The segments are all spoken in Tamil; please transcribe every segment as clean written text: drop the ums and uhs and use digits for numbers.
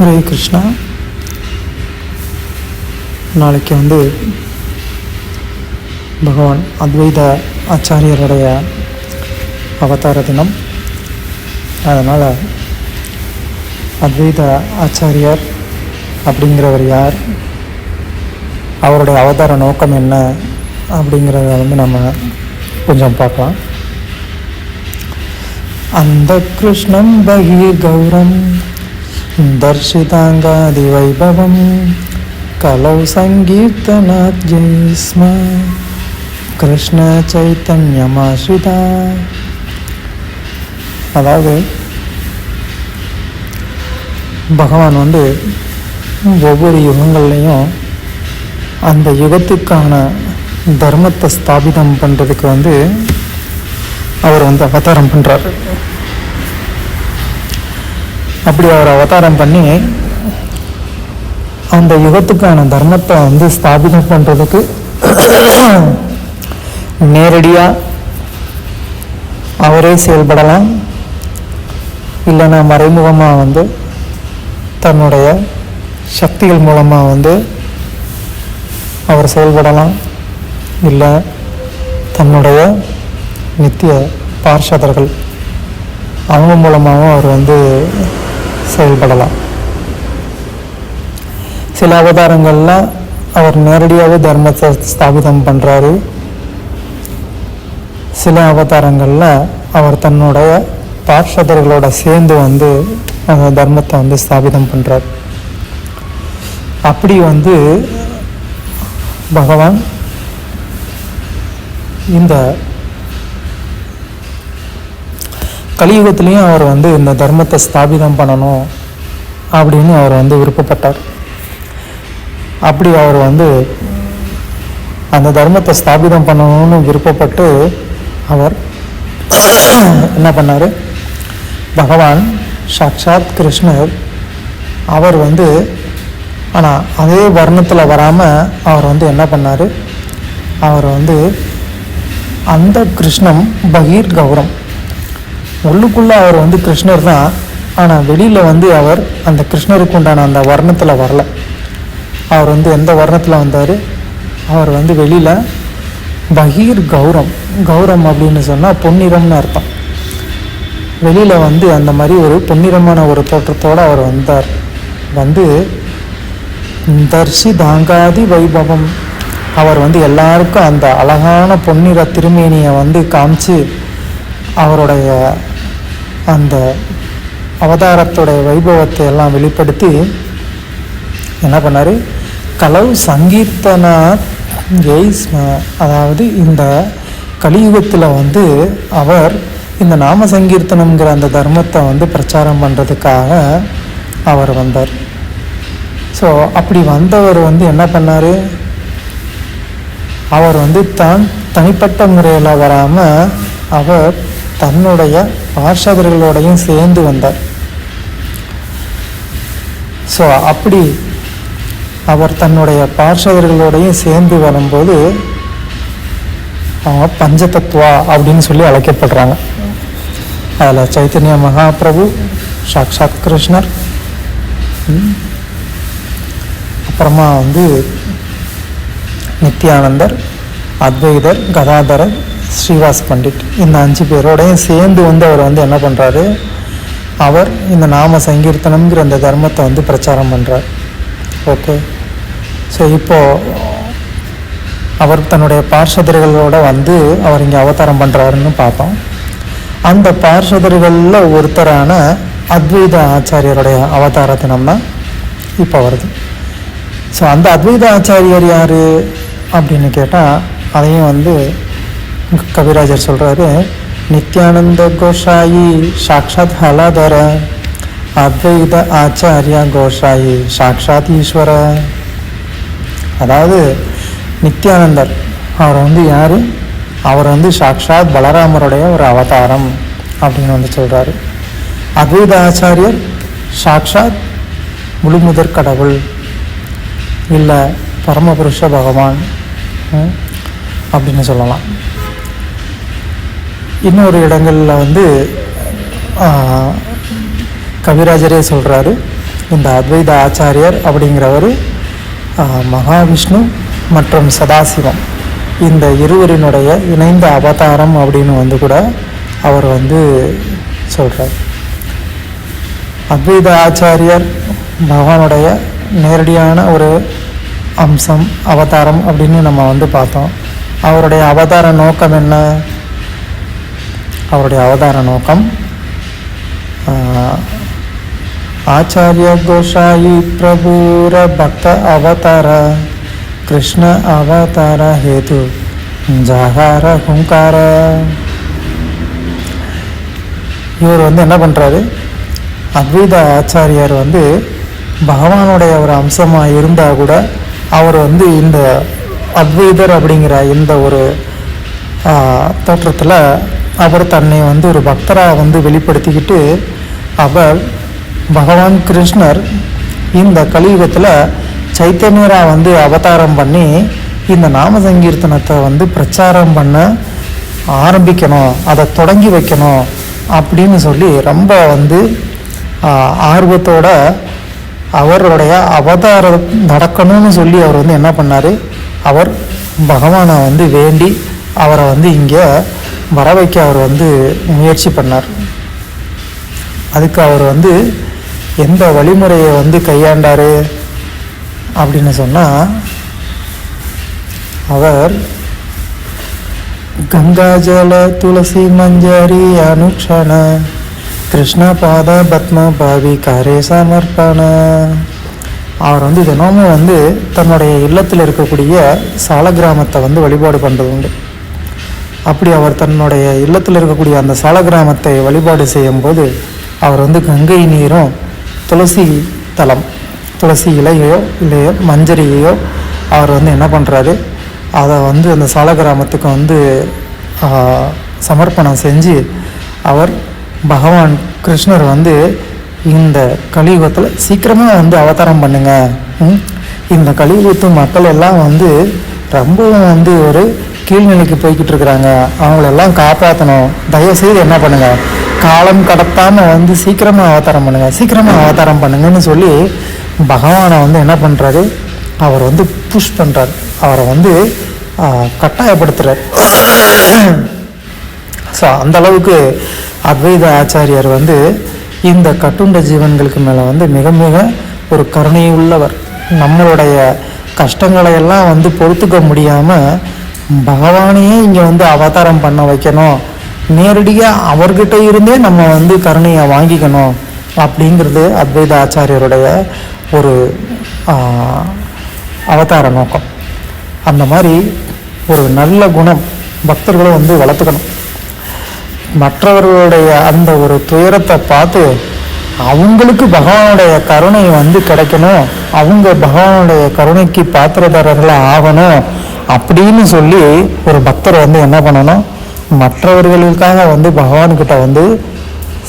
ஹரே கிருஷ்ணா. நாளைக்கு பகவான் அத்வைத ஆச்சாரியருடைய அவதார தினம். அதனால் அத்வைத ஆச்சாரியர் அப்படிங்கிறவர் யார், அவருடைய அவதார நோக்கம் என்ன அப்படிங்கிறத நம்ம கொஞ்சம் பார்க்கலாம். அந்த கிருஷ்ணம் பகீர் கௌரம் தர்ஷிதாங்காதி வைபவம் கலௌ சங்கீர்த்தனாத் ஜெய்ஸ்ம கிருஷ்ண சைத்தன்யமாஸ்ரிதா. அதாவது பகவான் ஒவ்வொரு யுகங்கள்லையும் அந்த யுகத்துக்கான தர்மத்தை ஸ்தாபிதம் பண்ணுறதுக்கு அவர் அவதாரம் பண்ணுறார். அப்படி அவர் அவதாரம் பண்ணி அந்த யுகத்துக்கான தர்மத்தை ஸ்தாபிதம் பண்ணுறதுக்கு நேரடியாக அவரே செயல்படலாம், இல்லைன்னா மறைமுகமாக தன்னுடைய சக்திகள் மூலமாக அவர் செயல்படலாம், இல்லை தன்னுடைய நித்திய பார்ஷதர்கள் அவங்க மூலமாகவும் அவர் செயல்படலாம். சில அவதாரங்கள்லாம் அவர் நேரடியாகவே தர்மத்தை ஸ்தாபிதம் பண்ணுறாரு. சில அவதாரங்களில் அவர் தன்னுடைய பார்ஷதர்களோட சேர்ந்து அந்த தர்மத்தை ஸ்தாபிதம் பண்ணுறார். அப்படி பகவான் இந்த கலியுகத்திலையும் அவர் இந்த தர்மத்தை ஸ்தாபிதம் பண்ணணும் அப்படின்னு அவர் விருப்பப்பட்டார். அப்படி அவர் அந்த தர்மத்தை ஸ்தாபிதம் பண்ணணும்னு விருப்பப்பட்டு அவர் என்ன பண்ணார், பகவான் சாக்ஷாத் கிருஷ்ணர் அவர் ஆனால் அதே வர்ணத்தில் வராமல் அவர் என்ன பண்ணார், அவர் அந்த கிருஷ்ணம் பகீர் கௌரம், உள்ளுக்குள்ளே அவர் கிருஷ்ணர் தான், ஆனால் வெளியில் அவர் அந்த கிருஷ்ணருக்கு உண்டான அந்த வர்ணத்தில் வரல. அவர் எந்த வர்ணத்தில் வந்தார், அவர் வெளியில் பகீர் கௌரம், கௌரம் அப்படின்னு சொன்னால் பொன்னிறம்னு அர்த்தம். வெளியில் அந்த மாதிரி ஒரு பொன்னிறமான ஒரு தோற்றத்தோடு அவர் வந்தார். தர்ஷிதாங்காதி வைபவம், அவர் எல்லாருக்கும் அந்த அழகான பொன்னிற திருமேனியை காமிச்சு அவருடைய அந்த அவதாரத்துடைய வைபவத்தை எல்லாம் வெளிப்படுத்தி என்ன பண்ணார், கலௌ சங்கீர்த்தனா ஜெய்ஸ்ம, அதாவது இந்த கலியுகத்தில் அவர் இந்த நாம சங்கீர்த்தனங்கிற அந்த தர்மத்தை பிரச்சாரம் பண்ணுறதுக்காக அவர் வந்தார். ஸோ அப்படி வந்தவர் என்ன பண்ணார், அவர் தான் தனிப்பட்ட முறையில் வராமல் அவர் தன்னுடைய பார்ஷதர்களோடையும் சேர்ந்து வந்தார். ஸோ அப்படி அவர் தன்னுடைய பார்ஷதர்களோடையும் சேர்ந்து வரும்போது அவங்க பஞ்சதத்துவா அப்படின்னு சொல்லி அழைக்கப்படுறாங்க. அதில் சைத்தன்ய மகாபிரபு, சாக்ஷாத் கிருஷ்ணர், அப்புறமா நித்யானந்தர், அத்வைதர், கதாதரர், ஸ்ரீவாஸ் பண்டிட், இந்த 5 பேரோடையும் சேர்ந்து அவர் என்ன பண்ணுறாரு, அவர் இந்த நாம சங்கீர்த்தனம்ங்கிற அந்த தர்மத்தை பிரச்சாரம் பண்ணுறார். ஓகே, ஸோ இப்போது அவர் தன்னுடைய பார்ஷதர்களோடு அவர் இங்கே அவதாரம் பண்ணுறாருன்னு பார்த்தோம். அந்த பார்ஷதர்களில் ஒருத்தரான அத்வைத ஆச்சாரியருடைய அவதார தினம் தான் இப்போ வருது. ஸோ அந்த அத்வைத ஆச்சாரியர் யார் அப்படின்னு கேட்டால் அதையும் கவிராஜர் சொல்கிறாரு, நித்யானந்த கோஷாயி சாக்ஷாத் ஹலாதர அத்வைத ஆச்சாரியா கோஷாயி சாக்ஷாத் ஈஸ்வர. அதாவது நித்யானந்தர் அவர் யார், அவர் சாக்ஷாத் பலராமருடைய ஒரு அவதாரம் அப்படின்னு சொல்கிறாரு. அத்வைத ஆச்சாரியர் சாக்ஷாத் முழுமுதற் கடவுள், இல்லை பரமபுருஷ பகவான் அப்படின்னு சொல்லலாம். இன்னொரு இடங்களில் கவிராஜரே சொல்கிறாரு, இந்த அத்வைத ஆச்சாரியர் அப்படிங்கிறவர் மகாவிஷ்ணு மற்றும் சதாசிவம் இந்த இருவரினுடைய இணைந்த அவதாரம் அப்படின்னு வந்து கூட அவர் வந்து சொல்கிறார். அத்வைத ஆச்சாரியர் பகவானுடைய நேரடியான ஒரு அம்சம், அவதாரம் அப்படின்னு நம்ம வந்து பார்த்தோம். அவருடைய அவதார நோக்கம் என்ன? அவருடைய அவதார நோக்கம் ஆச்சாரிய கோஷாயி பிரபுர பக்த அவதார கிருஷ்ண அவதார ஹேது ஜாகார ஹுங்கார. இவர் வந்து என்ன பண்ணுறாரு? அத்வைத ஆச்சாரியார் வந்து பகவானுடைய ஒரு அம்சமாக இருந்தால் கூட அவர் வந்து இந்த அத்வைதர் அப்படிங்கிற இந்த ஒரு தோற்றத்தில் அவர் தன்னை வந்து ஒரு பக்தராக வந்து வெளிப்படுத்திக்கிட்டு அவர் பகவான் கிருஷ்ணர் இந்த கலியுகத்தில் சைத்தன்யராக வந்து அவதாரம் பண்ணி இந்த நாம சங்கீர்த்தனத்தை வந்து பிரச்சாரம் பண்ண ஆரம்பிக்கணும், அதை தொடங்கி வைக்கணும் அப்படின்னு சொல்லி ரொம்ப வந்து ஆர்வத்தோட அவருடைய அவதாரம் நடக்கணும்னு சொல்லி அவர் வந்து என்ன பண்ணார்? அவர் பகவானை வந்து வேண்டி அவரை வந்து இங்கே வர வைக்க அவர் வந்து முயற்சி பண்ணார். அதுக்கு அவர் வந்து எந்த வழிமுறையை வந்து கையாண்டார் அப்படின்னு சொன்னால், அவர் கங்காஜல துளசி மஞ்சரி அனுக்ஷண கிருஷ்ண பாத பத்ம பாவி காரே சமர்ப்பண. அவர் வந்து தினமும் வந்து தன்னுடைய இல்லத்தில் இருக்கக்கூடிய சால கிராமத்தை வந்து வழிபாடு பண்ணுறது உண்டு. அப்படி அவர் தன்னுடைய இல்லத்தில் இருக்கக்கூடிய அந்த சால கிராமத்தை வழிபாடு செய்யும்போது அவர் வந்து கங்கை நீரும் துளசி தலம், துளசி இலையோ இல்லையோ மஞ்சரியையோ அவர் வந்து என்ன பண்ணுறாரு? அதை வந்து அந்த சால கிராமத்துக்கு வந்து சமர்ப்பணம் செஞ்சு அவர் பகவான் கிருஷ்ணர் வந்து இந்த கலியுகத்தில் சீக்கிரமாக வந்து அவதாரம் பண்ணுங்க, இந்த கலியுகத்து மக்கள் எல்லாம் வந்து ரொம்பவும் வந்து ஒரு கீழ்நிலைக்கு போய்கிட்டு இருக்கிறாங்க, அவங்களெல்லாம் காப்பாற்றணும், தயவுசெய்து என்ன பண்ணுங்கள், காலம் கடத்தாமல் வந்து சீக்கிரமாக அவதாரம் பண்ணுங்கள், சீக்கிரமாக அவதாரம் பண்ணுங்கன்னு சொல்லி பகவானை வந்து என்ன பண்ணுறாரு? அவர் வந்து புஷ் பண்ணுறார், அவரை வந்து கட்டாயப்படுத்துகிறார். ஸோ அந்தளவுக்கு அத்வைத ஆச்சாரியர் வந்து இந்த கட்டுண்ட ஜீவன்களுக்கு மேலே வந்து மிக மிக ஒரு கருணை உள்ளவர். நம்மளுடைய கஷ்டங்களை எல்லாம் வந்து பொறுத்துக்க முடியாமல் பகவானையே இங்கே வந்து அவதாரம் பண்ண வைக்கணும், நேரடியாக அவர்கிட்ட இருந்தே நம்ம வந்து கருணையை வாங்கிக்கணும் அப்படிங்கிறது அத்வைத ஆச்சாரியருடைய ஒரு அவதார நோக்கம். அந்த மாதிரி ஒரு நல்ல குணம் பக்தர்களும் வந்து வளர்த்துக்கணும். மற்றவர்களுடைய அந்த ஒரு துயரத்தை பார்த்து அவங்களுக்கு பகவானுடைய கருணை வந்து கிடைக்கணும், அவங்க பகவானுடைய கருணைக்கு பாத்திரதாரர்களாக ஆகணும் அப்படின்னு சொல்லி ஒரு பக்தர் வந்து என்ன பண்ணணும்? மற்றவர்களுக்காக வந்து பகவான்கிட்ட வந்து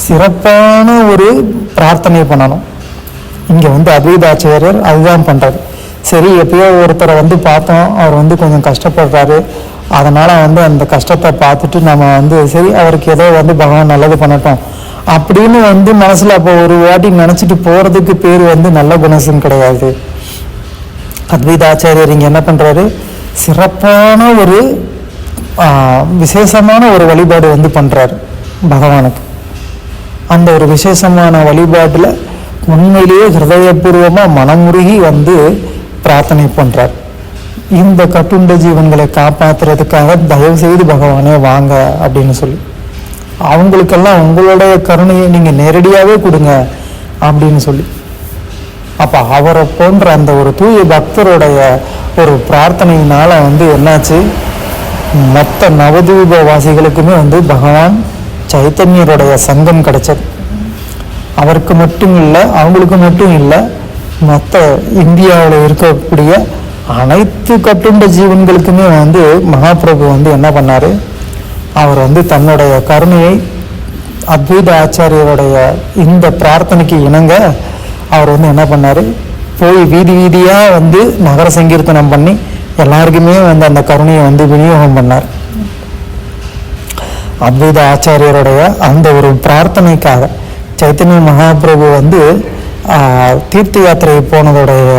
சிறப்பான ஒரு பிரார்த்தனை பண்ணணும். இங்கே வந்து அத்வைதாச்சாரியர் அதுதான் பண்ணுறாரு. சரி, எப்பயோ ஒருத்தரை வந்து பார்த்தோம், அவர் வந்து கொஞ்சம் கஷ்டப்படுறாரு, அதனால் வந்து அந்த கஷ்டத்தை பார்த்துட்டு நம்ம வந்து சரி அவருக்கு ஏதோ வந்து பகவான் நல்லது பண்ணட்டும் அப்படின்னு வந்து மனசில் அப்போ ஒரு வாட்டி நினச்சிட்டு போகிறதுக்கு பேர் வந்து நல்ல குணசம் கிடையாது. அத்வைதாச்சாரியர் இங்கே என்ன பண்ணுறாரு? சிறப்பான ஒரு விசேஷமான ஒரு வழிபாடு வந்து பண்ணுறாரு பகவானுக்கு. அந்த ஒரு விசேஷமான வழிபாட்டில் உண்மையிலேயே ஹிருதயபூர்வமாக மனமுருகி வந்து பிரார்த்தனை பண்ணுறார். இந்த கட்டுண்ட ஜீவன்களை காப்பாற்றுறதுக்காக தயவு செய்து பகவானே வாங்க அப்படின்னு சொல்லி அவங்களுக்கெல்லாம் உங்களுடைய கருணையை நீங்கள் நேரடியாகவே கொடுங்க அப்படின்னு சொல்லி. அப்போ அவரை போன்ற அந்த ஒரு தூய பக்தருடைய ஒரு பிரார்த்தனையினால் வந்து என்னாச்சு? மொத்த நவதீப வாசிகளுக்குமே வந்து பகவான் சைத்தன்யருடைய சங்கம் கிடைச்சது. அவருக்கு மட்டும் இல்லை, அவங்களுக்கு மட்டும் இல்லை, மொத்த இந்தியாவில் இருக்கக்கூடிய அனைத்து கட்டுண்ட ஜீவன்களுக்குமே வந்து மகாபிரபு வந்து என்ன பண்ணார்? அவர் வந்து தன்னுடைய கருணையை அத்வைத ஆச்சாரியருடைய இந்த பிரார்த்தனைக்கு இணங்க அவர் வந்து என்ன பண்ணார்? போய் வீதி வீதியாக வந்து நகர சங்கீர்த்தனம் பண்ணி எல்லாருக்குமே வந்து அந்த கருணையை வந்து விநியோகம் பண்ணார். அத்வைத ஆச்சாரியருடைய அந்த ஒரு பிரார்த்தனைக்காக சைத்தன்ய மகாபிரபு வந்து தீர்த்த யாத்திரை போனதோடைய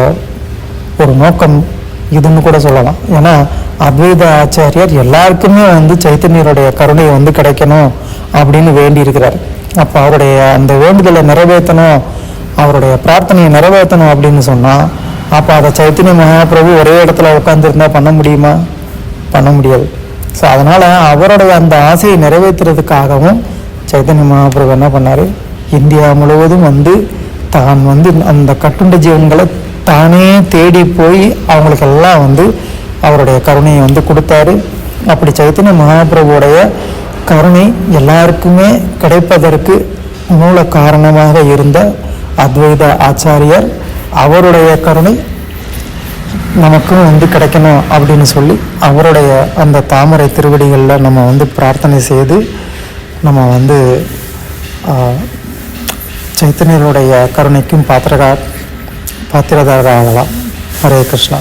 ஒரு நோக்கம் இதுன்னு கூட சொல்லலாம். ஏன்னா அத்வைத ஆச்சாரியர் எல்லாருக்குமே சைத்தன்யருடைய கருணை கிடைக்கணும் அப்படின்னு வேண்டி இருக்கிறார். அப்போ அவருடைய அந்த வேண்டுதலை நிறைவேற்றணும், அவருடைய பிரார்த்தனையை நிறைவேற்றணும் அப்படின்னு சொன்னால், அப்போ அதை சைத்தன்ய மகாபிரபு ஒரே இடத்துல உட்காந்துருந்தா பண்ண முடியுமா? பண்ண முடியாது. ஸோ அதனால் அவருடைய அந்த ஆசையை நிறைவேற்றுறதுக்காகவும் சைத்தன்ய மகாபிரபு என்ன பண்ணார், இந்தியா முழுவதும் தான் அந்த கட்டுண்ட ஜீவன்களை தானே தேடி போய் அவங்களுக்கெல்லாம் அவருடைய கருணையை கொடுத்தாரு. அப்படி சைத்தன்ய மகாபிரபுடைய கருணை எல்லாருக்குமே கிடைப்பதற்கு மூல காரணமாக இருந்த அத்வைத ஆச்சாரியர், அவருடைய கருணை நமக்கும் கிடைக்கணும் அப்படின்னு சொல்லி அவருடைய அந்த தாமரை திருவடிகளில் நம்ம பிரார்த்தனை செய்து நம்ம சைத்தன்யருடைய கருணைக்கும் பாத்திரதாரராகலாம். ஹரே கிருஷ்ணா.